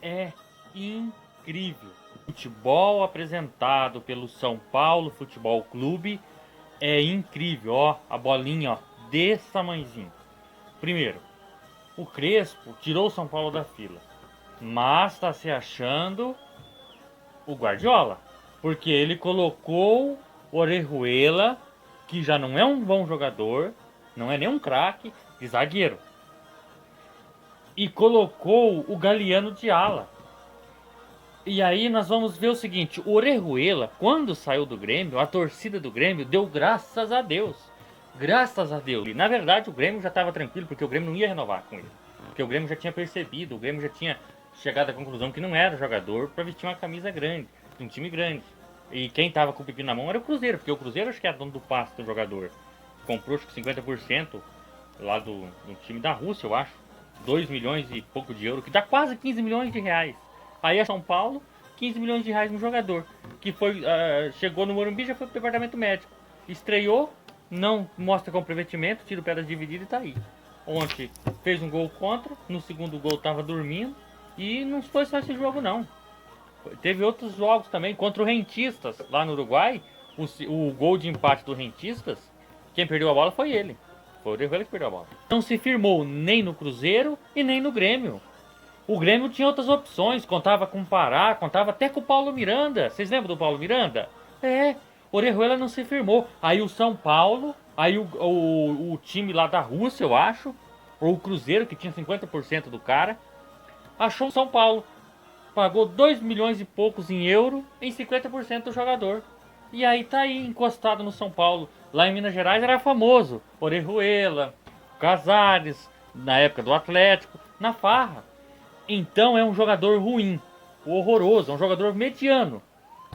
é incrível. O futebol apresentado pelo São Paulo Futebol Clube é incrível, ó, a bolinha, ó, desse tamanhozinho. Primeiro, o Crespo tirou o São Paulo da fila, mas está se achando o Guardiola, porque ele colocou o Orejuela, que já não é um bom jogador, não é nem um craque, de zagueiro, e colocou o Galeano de ala. E aí nós vamos ver o seguinte, o Orejuela, quando saiu do Grêmio, a torcida do Grêmio deu graças a Deus. Graças a Deus. E na verdade o Grêmio já estava tranquilo, porque o Grêmio não ia renovar com ele. Porque o Grêmio já tinha percebido, o Grêmio já tinha chegado à conclusão que não era jogador para vestir uma camisa grande, de um time grande. E quem tava com o pepino na mão era o Cruzeiro, porque o Cruzeiro acho que era dono do passe do jogador. Comprou acho que 50% lá do time da Rússia, eu acho. 2 milhões e pouco de euros, que dá quase 15 milhões de reais. Aí a São Paulo, 15 milhões de reais no jogador, que foi chegou no Morumbi, já foi pro departamento médico. Estreou, não mostra comprometimento, tira o pé das divididas e tá aí. Ontem fez um gol contra, no segundo gol tava dormindo, e não foi só esse jogo não. Teve outros jogos também, contra o Rentistas, lá no Uruguai, o gol de empate do Rentistas, quem perdeu a bola foi ele. Foi o Orejuela que perdeu a bola. Não se firmou nem no Cruzeiro e nem no Grêmio. O Grêmio tinha outras opções, contava com o Pará, contava até com o Paulo Miranda. Vocês lembram do Paulo Miranda? É, o Orejuela não se firmou. Aí o São Paulo, aí o time lá da Rússia, eu acho, ou o Cruzeiro, que tinha 50% do cara, achou o São Paulo. Pagou 2 milhões e poucos em euro em 50% do jogador. E aí tá aí, encostado no São Paulo. Lá em Minas Gerais era famoso. Orejuela, Casares, na época do Atlético, na farra. Então é um jogador ruim, horroroso, é um jogador mediano.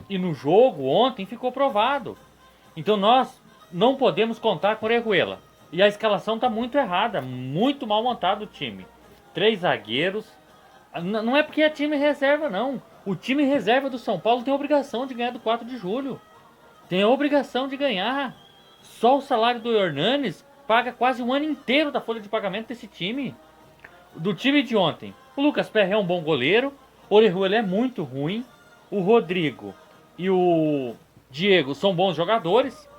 E no jogo ontem ficou provado. Então nós não podemos contar com o Orejuela. E a escalação tá muito errada, muito mal montado o time. 3 zagueiros. Não é porque é time reserva, não. O time reserva do São Paulo tem a obrigação de ganhar do 4 de julho. Tem a obrigação de ganhar. Só o salário do Hernanes paga quase um ano inteiro da folha de pagamento desse time. Do time de ontem, o Lucas Perry é um bom goleiro. O Orejuela é muito ruim. O Rodrigo e o Diego são bons jogadores.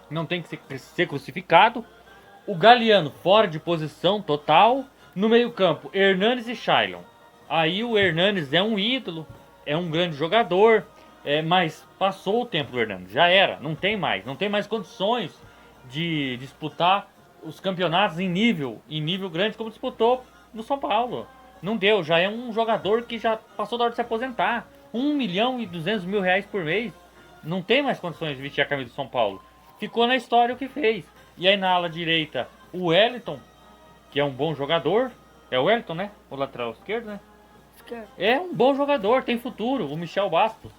Não tem que ser crucificado. O Galeano fora de posição total. No meio campo, Hernanes e Shailon. Aí o Hernanes é um ídolo, é um grande jogador, mas passou o tempo do Hernanes, já era, não tem mais condições de disputar os campeonatos em nível grande como disputou no São Paulo. Não deu, já é um jogador que já passou da hora de se aposentar. 1 milhão e 200 mil reais por mês. Não tem mais condições de vestir a camisa do São Paulo. Ficou na história o que fez. E aí na ala direita, o Wellington, que é um bom jogador. É o Wellington, né? O lateral esquerdo, né? É um bom jogador, tem futuro. O Michel Bastos,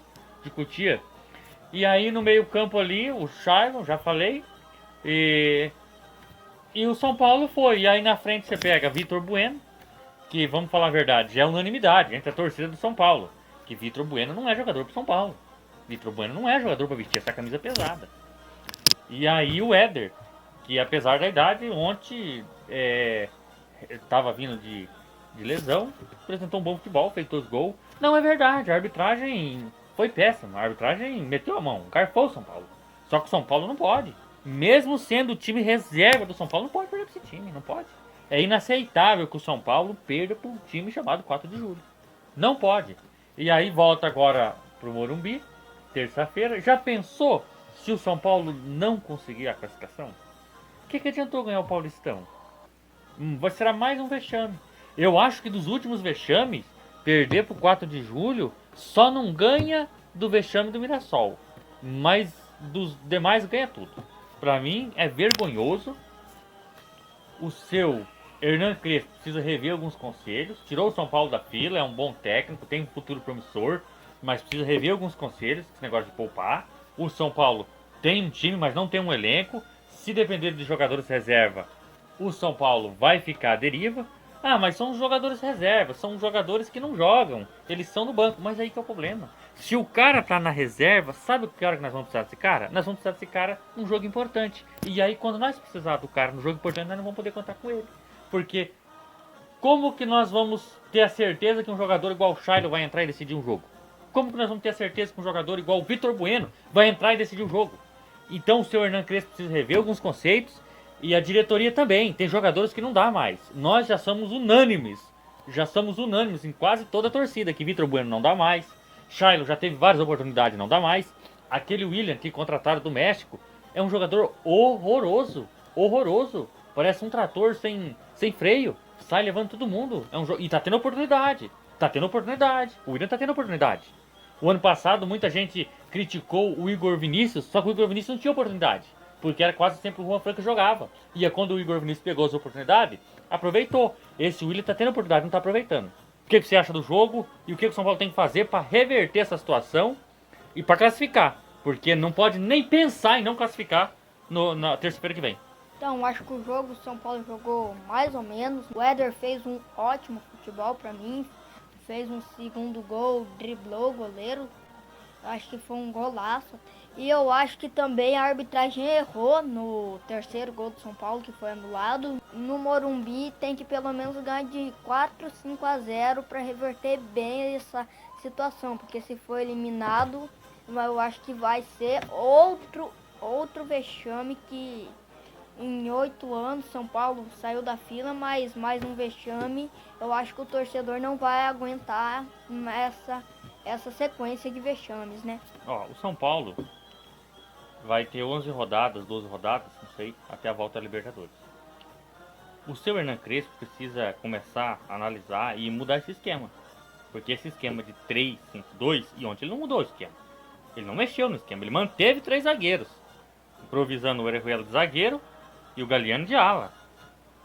de Cotia. E aí no meio campo ali, o Shailon, já falei. E o São Paulo foi. E aí na frente você pega Vitor Bueno, que vamos falar a verdade, já é unanimidade entre a torcida do São Paulo. Que Vitor Bueno não é jogador pro São Paulo. Vitor Bueno não é jogador para vestir essa camisa pesada. E aí o Éder, que apesar da idade, ontem estava vindo de lesão, apresentou um bom futebol, fez 2 gols. Não é verdade, a arbitragem foi péssima. A arbitragem meteu a mão, garfou o São Paulo. Só que o São Paulo não pode. Mesmo sendo o time reserva do São Paulo, não pode perder pra esse time, não pode. É inaceitável que o São Paulo perda para um time chamado 4 de julho. Não pode. E aí volta agora pro Morumbi, terça-feira. Já pensou se o São Paulo não conseguir a classificação? O que adiantou ganhar o Paulistão? Será mais um vexame. Eu acho que dos últimos vexames, perder pro 4 de julho só não ganha do vexame do Mirassol. Mas dos demais ganha tudo. Pra mim é vergonhoso. O seu Hernan Crespo precisa rever alguns conselhos. Tirou o São Paulo da fila, é um bom técnico, tem um futuro promissor, mas precisa rever alguns conselhos, esse negócio de poupar. O São Paulo tem um time, mas não tem um elenco. Se depender de jogadores reserva, o São Paulo vai ficar à deriva. Ah, mas são os jogadores reserva, são os jogadores que não jogam, eles são no banco, mas aí que é o problema. Se o cara tá na reserva, sabe o que hora que nós vamos precisar desse cara? Nós vamos precisar desse cara num jogo importante. E aí quando nós precisar do cara no jogo importante, nós não vamos poder contar com ele. Porque Como que nós vamos ter a certeza que um jogador igual o Shailo vai entrar e decidir um jogo? Como que nós vamos ter a certeza que um jogador igual o Vitor Bueno vai entrar e decidir o jogo? Então o seu Hernan Crespo precisa rever alguns conceitos e a diretoria também. Tem jogadores que não dá mais. Nós já somos unânimes em quase toda a torcida que Vitor Bueno não dá mais. Shailo já teve várias oportunidades, não dá mais. Aquele William que contrataram do México é um jogador horroroso, horroroso. Parece um trator sem freio. Sai levando todo mundo. E tá tendo oportunidade. Tá tendo oportunidade. O William tá tendo oportunidade. O ano passado muita gente criticou o Igor Vinícius, só que o Igor Vinícius não tinha oportunidade. Porque era quase sempre o Juan Fran que jogava. E é quando o Igor Vinícius pegou as oportunidades, aproveitou. Esse William tá tendo oportunidade, não tá aproveitando. O que você acha do jogo e o que o São Paulo tem que fazer para reverter essa situação e para classificar? Porque não pode nem pensar em não classificar na terça-feira que vem. Então, acho que o jogo o São Paulo jogou mais ou menos. O Éder fez um ótimo futebol pra mim. Fez um segundo gol, driblou o goleiro. Acho que foi um golaço. E eu acho que também a arbitragem errou no terceiro gol do São Paulo, que foi anulado. No Morumbi tem que pelo menos ganhar de 4-5-0 para reverter bem essa situação. Porque se for eliminado, eu acho que vai ser outro vexame que... Em 8 anos, São Paulo saiu da fila, mas mais um vexame. Eu acho que o torcedor não vai aguentar essa sequência de vexames, né? Ó, o São Paulo vai ter 11 rodadas, 12 rodadas, não sei, até a volta da Libertadores. O seu Hernan Crespo precisa começar a analisar e mudar esse esquema. Porque esse esquema de 3-5-2, e ontem ele não mudou o esquema. Ele não mexeu no esquema, ele manteve 3 zagueiros. Improvisando o Orejuela de zagueiro e o Galeano de ala.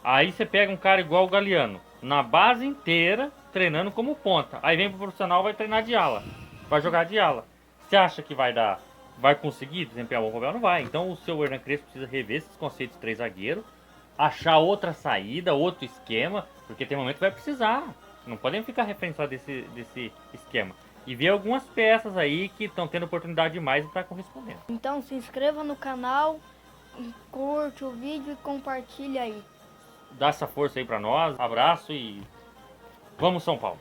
Aí você pega um cara igual o Galeano, na base inteira, treinando como ponta. Aí vem pro profissional, vai treinar de ala. Vai jogar de ala. Você acha que vai conseguir desempenhar um bom papel? Não vai. Então o seu Hernan Crespo precisa rever esses conceitos de 3 zagueiros, achar outra saída, outro esquema, porque tem momento que vai precisar. Não podem ficar refém só desse esquema. E ver algumas peças aí que estão tendo oportunidade demais e tá correspondendo. Então se inscreva no canal, curte o vídeo e compartilha aí. Dá essa força aí pra nós. Abraço e vamos São Paulo.